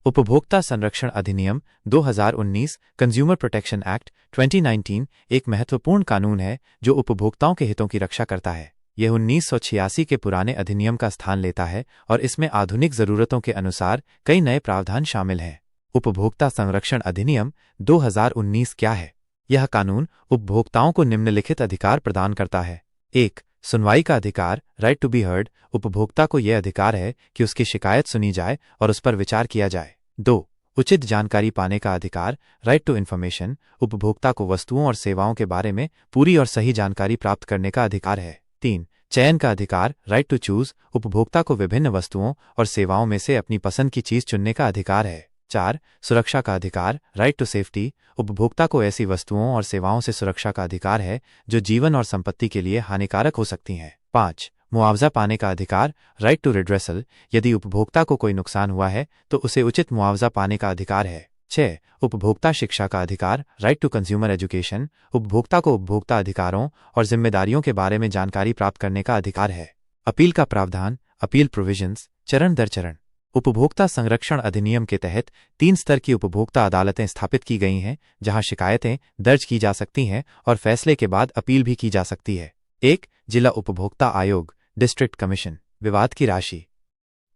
उपभोक्ता संरक्षण अधिनियम 2019 कंज्यूमर प्रोटेक्शन एक्ट 2019 एक महत्वपूर्ण कानून है जो उपभोक्ताओं के हितों की रक्षा करता है। यह 1986 के पुराने अधिनियम का स्थान लेता है और इसमें आधुनिक जरूरतों के अनुसार कई नए प्रावधान शामिल हैं। उपभोक्ता संरक्षण अधिनियम 2019 क्या है? यह कानून उपभोक्ताओं को निम्नलिखित अधिकार प्रदान करता है। 1. सुनवाई का अधिकार, राइट टू बी हर्ड। उपभोक्ता को यह अधिकार है कि उसकी शिकायत सुनी जाए और उस पर विचार किया जाए। 2. उचित जानकारी पाने का अधिकार, राइट टू इन्फॉर्मेशन। उपभोक्ता को वस्तुओं और सेवाओं के बारे में पूरी और सही जानकारी प्राप्त करने का अधिकार है। 3. चयन का अधिकार, राइट टू चूज। उपभोक्ता को विभिन्न वस्तुओं और सेवाओं में से अपनी पसंद की चीज चुनने का अधिकार है। 4. सुरक्षा का अधिकार, राइट टू सेफ्टी। उपभोक्ता को ऐसी वस्तुओं और सेवाओं से सुरक्षा का अधिकार है जो जीवन और संपत्ति के लिए हानिकारक हो सकती हैं। 5. मुआवजा पाने का अधिकार, राइट टू रिड्रेसल। यदि उपभोक्ता को कोई नुकसान हुआ है तो उसे उचित मुआवजा पाने का अधिकार है। 6. उपभोक्ता शिक्षा का अधिकार, राइट टू कंज्यूमर एजुकेशन। उपभोक्ता को उपभोक्ता अधिकारों और जिम्मेदारियों के बारे में जानकारी प्राप्त करने का अधिकार है। अपील का प्रावधान, अपील प्रोविजंस, चरण दर चरण। उपभोक्ता संरक्षण अधिनियम के तहत 3 स्तर की उपभोक्ता अदालतें स्थापित की गई हैं जहां शिकायतें दर्ज की जा सकती हैं और फैसले के बाद अपील भी की जा सकती है। 1. जिला उपभोक्ता आयोग, डिस्ट्रिक्ट कमीशन। विवाद की राशि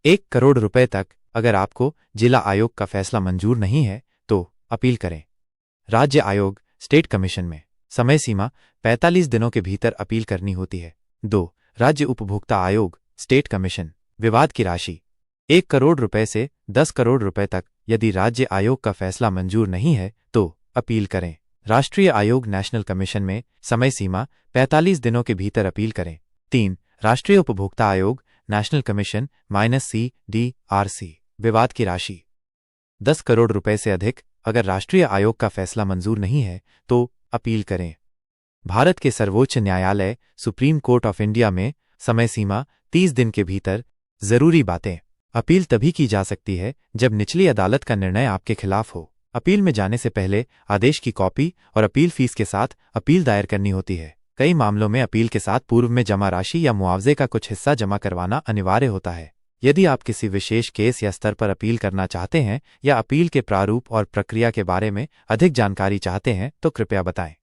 1 करोड़ रुपए तक। अगर आपको जिला आयोग का फैसला मंजूर नहीं है तो अपील करें। राज्य आयोग, स्टेट कमीशन में समय सीमा 45 दिनों के भीतर अपील करनी होती है। 2. राज्य उपभोक्ता आयोग, स्टेट कमीशन। विवाद की राशि 1 करोड़ रुपए से 10 करोड़ रुपए तक। यदि राज्य आयोग का फैसला मंजूर नहीं है तो अपील करें। राष्ट्रीय आयोग, नेशनल कमीशन में समय सीमा 45 दिनों के भीतर अपील करें। 3. राष्ट्रीय उपभोक्ता आयोग, नेशनल कमीशन -CDRC। विवाद की राशि 10 करोड़ रुपए से अधिक। अगर राष्ट्रीय आयोग का फैसला मंजूर नहीं है तो अपील करें। भारत के सर्वोच्च न्यायालय, सुप्रीम कोर्ट ऑफ इंडिया में समय सीमा 30 दिन के भीतर। जरूरी बातें। अपील तभी की जा सकती है जब निचली अदालत का निर्णय आपके खिलाफ हो। अपील में जाने से पहले आदेश की कॉपी और अपील फीस के साथ अपील दायर करनी होती है। कई मामलों में अपील के साथ पूर्व में जमा राशि या मुआवजे का कुछ हिस्सा जमा करवाना अनिवार्य होता है। यदि आप किसी विशेष केस या स्तर पर अपील करना चाहते हैं या अपील के प्रारूप और प्रक्रिया के बारे में अधिक जानकारी चाहते हैं तो कृपया बताएं।